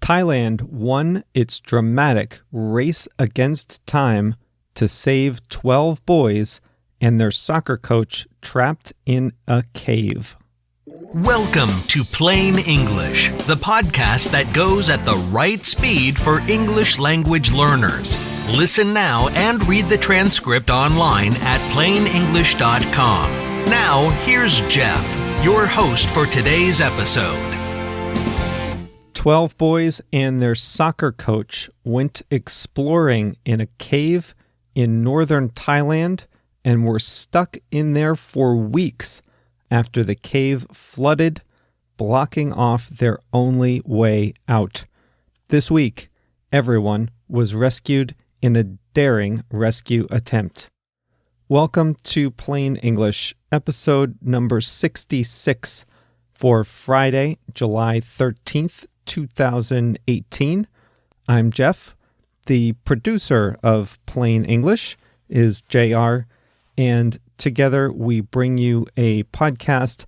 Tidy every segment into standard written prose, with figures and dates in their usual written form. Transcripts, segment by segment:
Thailand won its dramatic race against time to save 12 boys and their soccer coach trapped in a cave. Welcome to Plain English, the podcast that goes at the right speed for English language learners. Listen now and read the transcript online at plainenglish.com. Now, here's Jeff, your host for today's episode. 12 boys and their soccer coach went exploring in a cave in northern Thailand and were stuck in there for weeks after the cave flooded, blocking off their only way out. This week, everyone was rescued in a daring rescue attempt. Welcome to Plain English, episode number 66 for Friday, July 13th, 2018. I'm Jeff. The producer of Plain English is JR, and together we bring you a podcast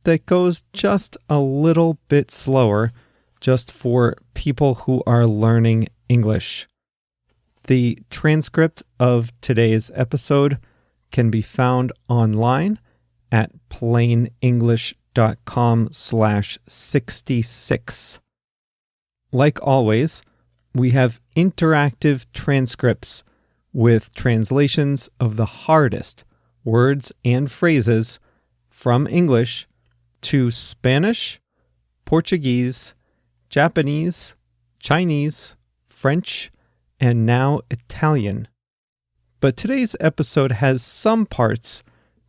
that goes just a little bit slower, just for people who are learning English. The transcript of today's episode can be found online at plainenglish.com/66. Like always, we have interactive transcripts with translations of the hardest words and phrases from English to Spanish, Portuguese, Japanese, Chinese, French, and now Italian. But today's episode has some parts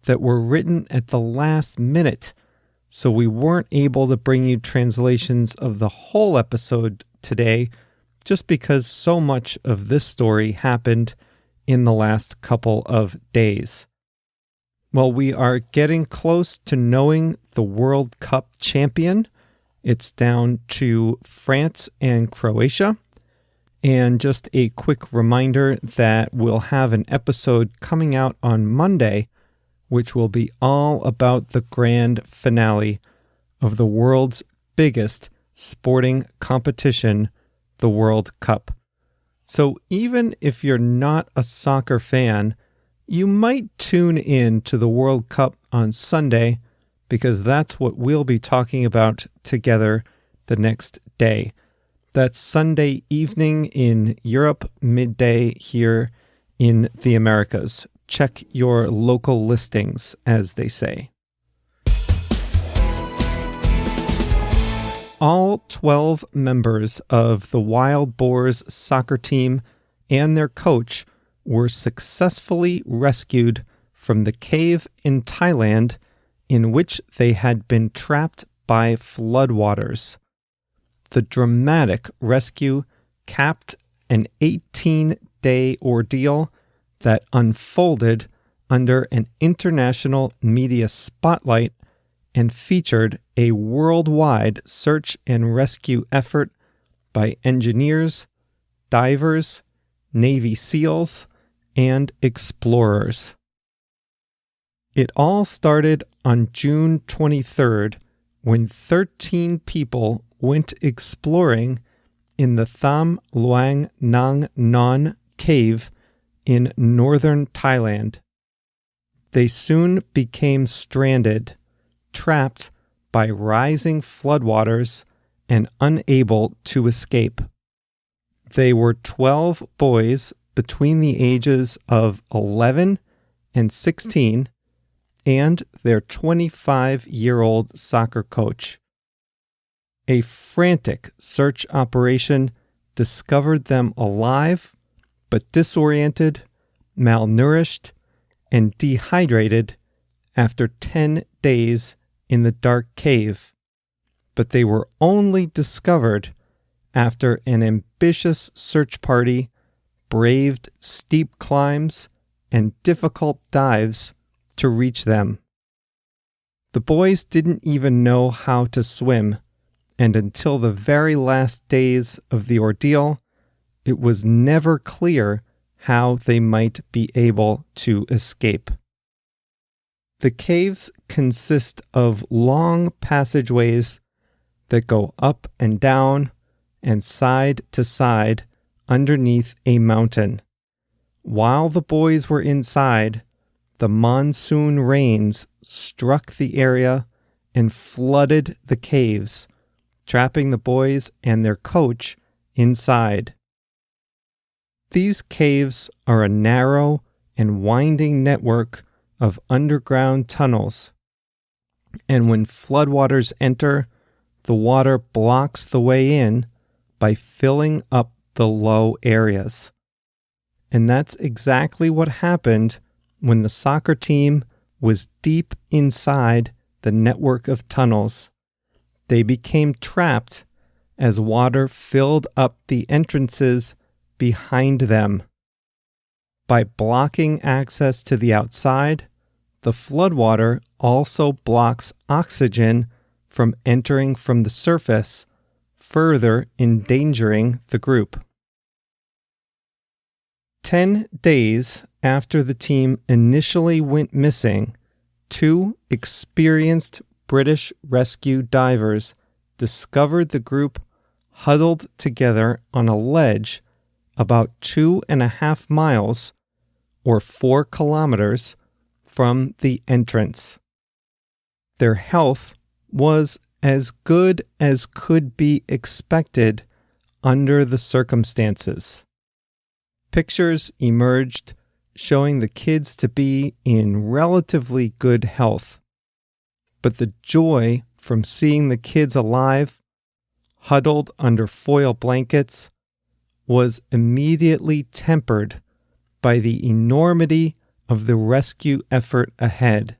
that were written at the last minute, so we weren't able to bring you translations of the whole episode today, just because so much of this story happened in the last couple of days. Well, we are getting close to knowing the World Cup champion. It's down to France and Croatia. And just a quick reminder that we'll have an episode coming out on Monday, which will be all about the grand finale of the world's biggest sporting competition, the World Cup. So even if you're not a soccer fan, you might tune in to the World Cup on Sunday, because that's what we'll be talking about together the next day. That's Sunday evening in Europe, midday here in the Americas. Check your local listings, as they say. All 12 members of the Wild Boars soccer team and their coach were successfully rescued from the cave in Thailand in which they had been trapped by floodwaters. The dramatic rescue capped an 18-day ordeal that unfolded under an international media spotlight and featured a worldwide search and rescue effort by engineers, divers, Navy SEALs, and explorers. It all started on June 23rd when 13 people went exploring in the Tham Luang Nang Non cave in northern Thailand. They soon became stranded, trapped by rising floodwaters and unable to escape. They were 12 boys between the ages of 11 and 16 and their 25-year-old soccer coach. A frantic search operation discovered them alive, but disoriented, malnourished, and dehydrated after 10 days in the dark cave. But they were only discovered after an ambitious search party braved steep climbs and difficult dives to reach them. The boys didn't even know how to swim, and until the very last days of the ordeal, it was never clear how they might be able to escape. The caves consist of long passageways that go up and down and side to side underneath a mountain. While the boys were inside, the monsoon rains struck the area and flooded the caves, trapping the boys and their coach inside. These caves are a narrow and winding network of underground tunnels, and when floodwaters enter, the water blocks the way in by filling up the low areas. And that's exactly what happened when the soccer team was deep inside the network of tunnels. They became trapped as water filled up the entrances behind them. By blocking access to the outside, the floodwater also blocks oxygen from entering from the surface, further endangering the group. 10 days after the team initially went missing, 2 experienced British rescue divers discovered the group huddled together on a ledge about 2.5 miles or 4 kilometers from the entrance. Their health was as good as could be expected under the circumstances. Pictures emerged showing the kids to be in relatively good health, but the joy from seeing the kids alive, huddled under foil blankets, was immediately tempered by the enormity of the rescue effort ahead.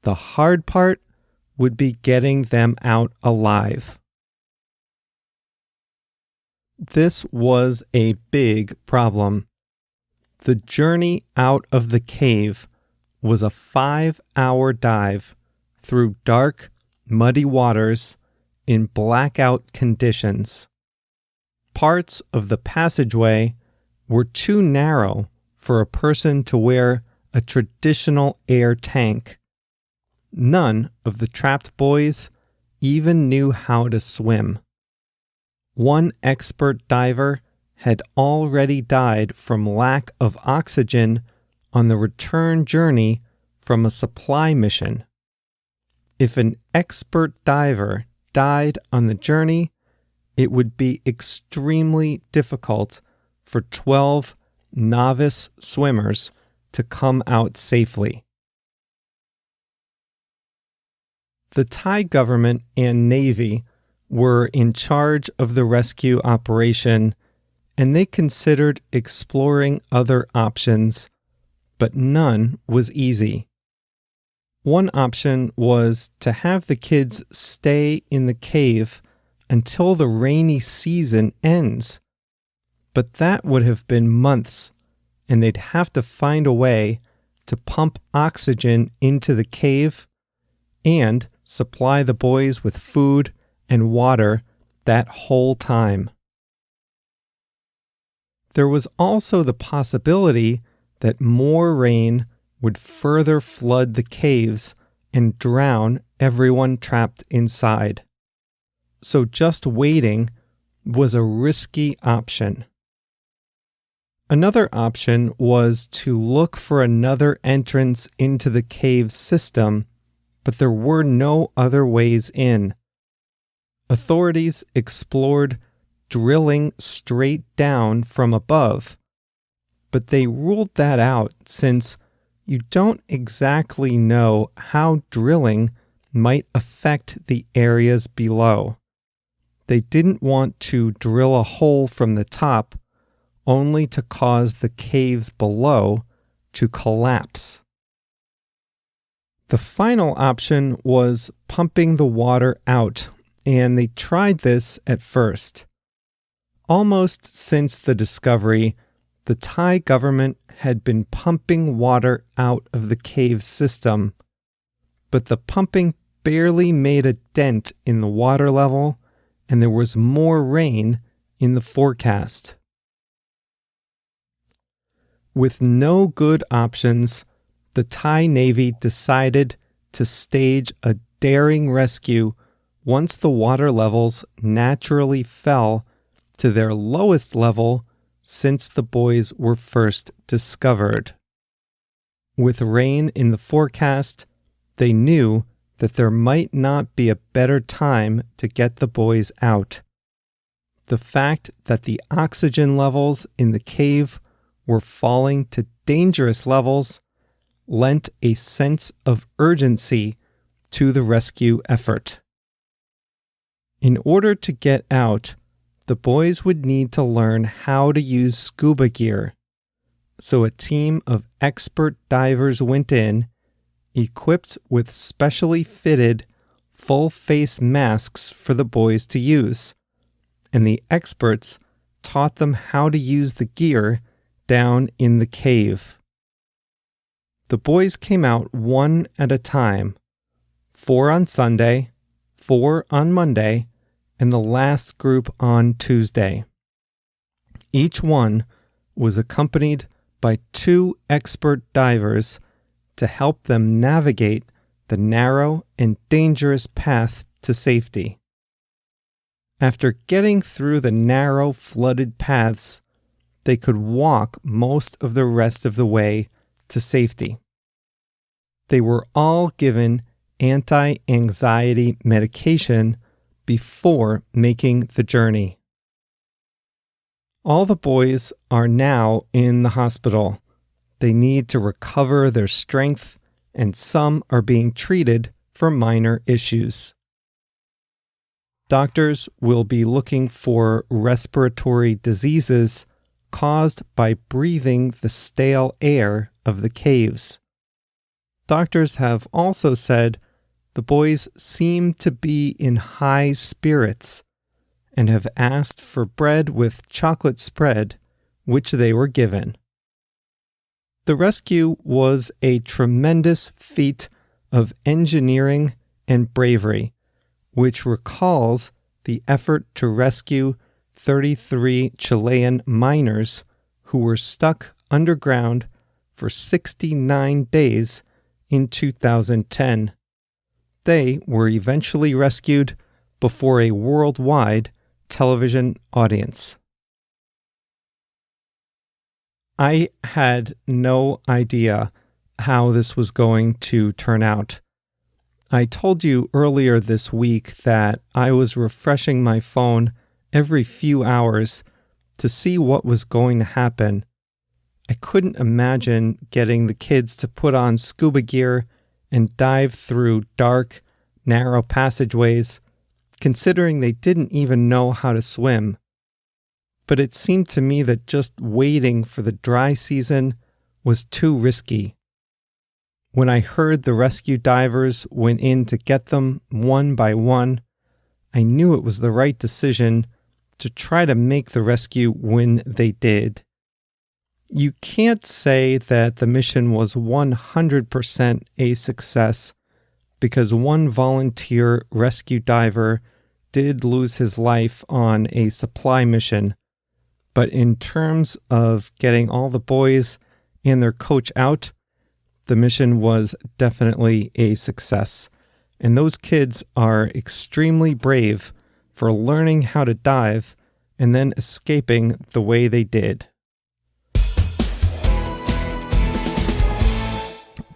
The hard part would be getting them out alive. This was a big problem. The journey out of the cave was a 5-hour dive through dark, muddy waters in blackout conditions. Parts of the passageway were too narrow for a person to wear a traditional air tank. None of the trapped boys even knew how to swim. One expert diver had already died from lack of oxygen on the return journey from a supply mission. If an expert diver died on the journey, it would be extremely difficult for 12 novice swimmers to come out safely. The Thai government and Navy were in charge of the rescue operation, and they considered exploring other options, but none was easy. One option was to have the kids stay in the cave until the rainy season ends, but that would have been months, and they'd have to find a way to pump oxygen into the cave and supply the boys with food and water that whole time. There was also the possibility that more rain would further flood the caves and drown everyone trapped inside. So just waiting was a risky option. Another option was to look for another entrance into the cave system, but there were no other ways in. Authorities explored drilling straight down from above, but they ruled that out since you don't exactly know how drilling might affect the areas below. They didn't want to drill a hole from the top only to cause the caves below to collapse. The final option was pumping the water out, and they tried this at first. Almost since the discovery, the Thai government had been pumping water out of the cave system, but the pumping barely made a dent in the water level, and there was more rain in the forecast. With no good options, the Thai Navy decided to stage a daring rescue once the water levels naturally fell to their lowest level since the boys were first discovered. With rain in the forecast, they knew that there might not be a better time to get the boys out. The fact that the oxygen levels in the cave were falling to dangerous levels lent a sense of urgency to the rescue effort. In order to get out, the boys would need to learn how to use scuba gear. So a team of expert divers went in, equipped with specially fitted full-face masks for the boys to use, and the experts taught them how to use the gear down in the cave. The boys came out one at a time, 4 on Sunday, 4 on Monday, and the last group on Tuesday. Each one was accompanied by 2 expert divers to help them navigate the narrow and dangerous path to safety. After getting through the narrow, flooded paths, they could walk most of the rest of the way to safety. They were all given anti-anxiety medication before making the journey. All the boys are now in the hospital. They need to recover their strength, and some are being treated for minor issues. Doctors will be looking for respiratory diseases caused by breathing the stale air of the caves. Doctors have also said the boys seem to be in high spirits and have asked for bread with chocolate spread, which they were given. The rescue was a tremendous feat of engineering and bravery, which recalls the effort to rescue 33 Chilean miners who were stuck underground for 69 days in 2010. They were eventually rescued before a worldwide television audience. I had no idea how this was going to turn out. I told you earlier this week that I was refreshing my phone every few hours to see what was going to happen. I couldn't imagine getting the kids to put on scuba gear and dive through dark, narrow passageways, considering they didn't even know how to swim. But it seemed to me that just waiting for the dry season was too risky. When I heard the rescue divers went in to get them one by one, I knew it was the right decision to try to make the rescue when they did. You can't say that the mission was 100% a success because one volunteer rescue diver did lose his life on a supply mission. But in terms of getting all the boys and their coach out, the mission was definitely a success. And those kids are extremely brave for learning how to dive and then escaping the way they did.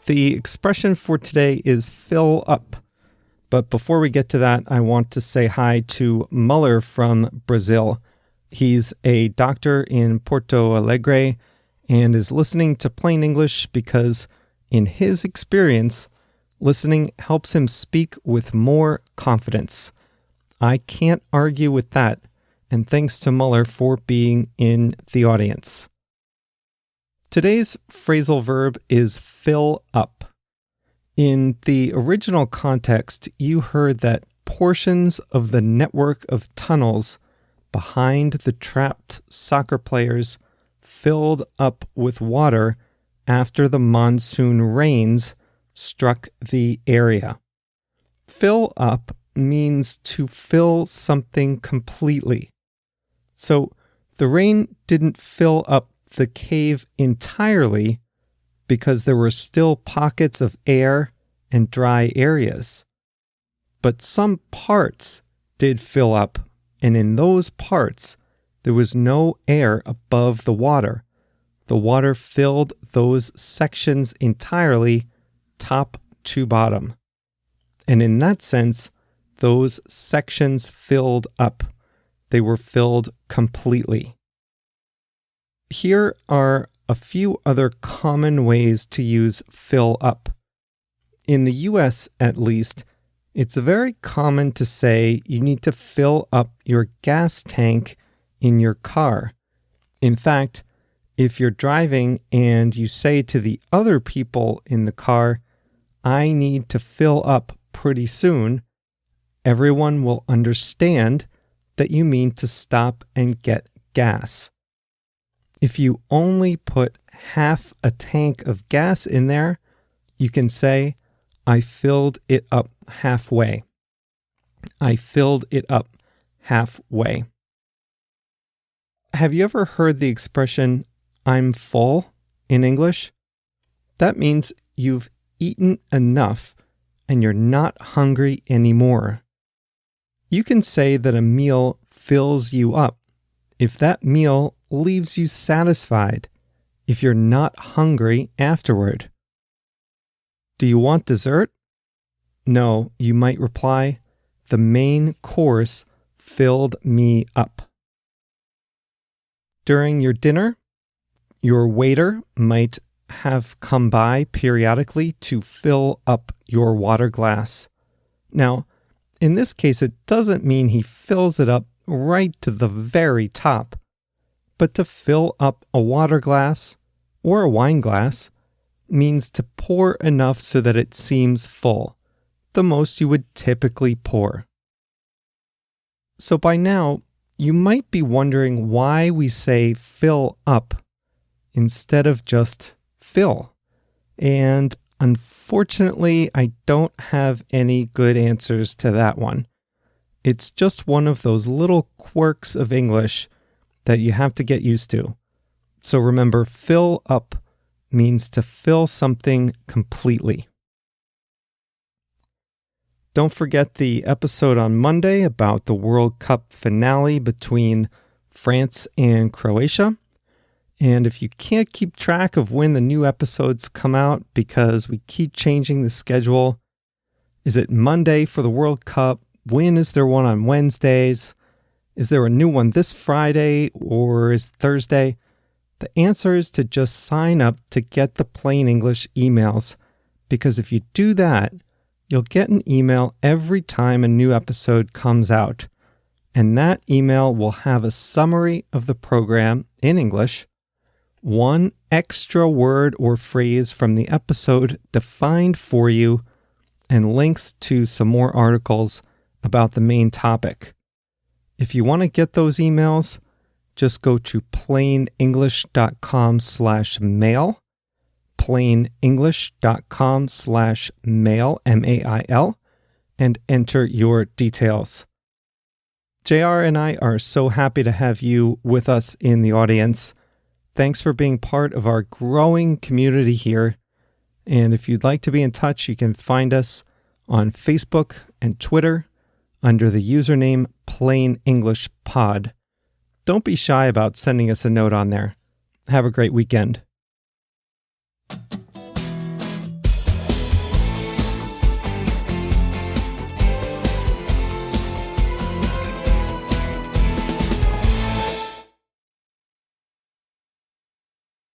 The expression for today is fill up. But before we get to that, I want to say hi to Muller from Brazil. He's a doctor in Porto Alegre and is listening to Plain English because, in his experience, listening helps him speak with more confidence. I can't argue with that, and thanks to Muller for being in the audience. Today's phrasal verb is fill up. In the original context, you heard that portions of the network of tunnels behind the trapped soccer players filled up with water after the monsoon rains struck the area. Fill up means to fill something completely. So the rain didn't fill up the cave entirely because there were still pockets of air and dry areas. But some parts did fill up, and in those parts, there was no air above the water. The water filled those sections entirely, top to bottom. And in that sense, those sections filled up. They were filled completely. Here are a few other common ways to use fill up. In the US, at least, it's very common to say you need to fill up your gas tank in your car. In fact, if you're driving and you say to the other people in the car, I need to fill up pretty soon, everyone will understand that you mean to stop and get gas. If you only put half a tank of gas in there, you can say, I filled it up halfway. I filled it up halfway. Have you ever heard the expression, I'm full, in English? That means you've eaten enough and you're not hungry anymore. You can say that a meal fills you up if that meal leaves you satisfied, if you're not hungry afterward. Do you want dessert? No, you might reply, the main course filled me up. During your dinner, your waiter might have come by periodically to fill up your water glass. Now, in this case, it doesn't mean he fills it up right to the very top, but to fill up a water glass or a wine glass means to pour enough so that it seems full, the most you would typically pour. So by now, you might be wondering why we say fill up instead of just fill. And unfortunately, I don't have any good answers to that one. It's just one of those little quirks of English that you have to get used to. So remember, fill up means to fill something completely. Don't forget the episode on Monday about the World Cup finale between France and Croatia. And if you can't keep track of when the new episodes come out because we keep changing the schedule, is it Monday for the World Cup? When is there one on Wednesdays? Is there a new one this Friday or is it Thursday? The answer is to just sign up to get the Plain English emails, because if you do that, you'll get an email every time a new episode comes out. And that email will have a summary of the program in English, one extra word or phrase from the episode defined for you, and links to some more articles about the main topic. If you want to get those emails, just go to plainenglish.com/mail, plainenglish.com/mail, M-A-I-L, and enter your details. JR and I are so happy to have you with us in the audience. Thanks for being part of our growing community here. And if you'd like to be in touch, you can find us on Facebook and Twitter under the username Plain English Pod. Don't be shy about sending us a note on there. Have a great weekend.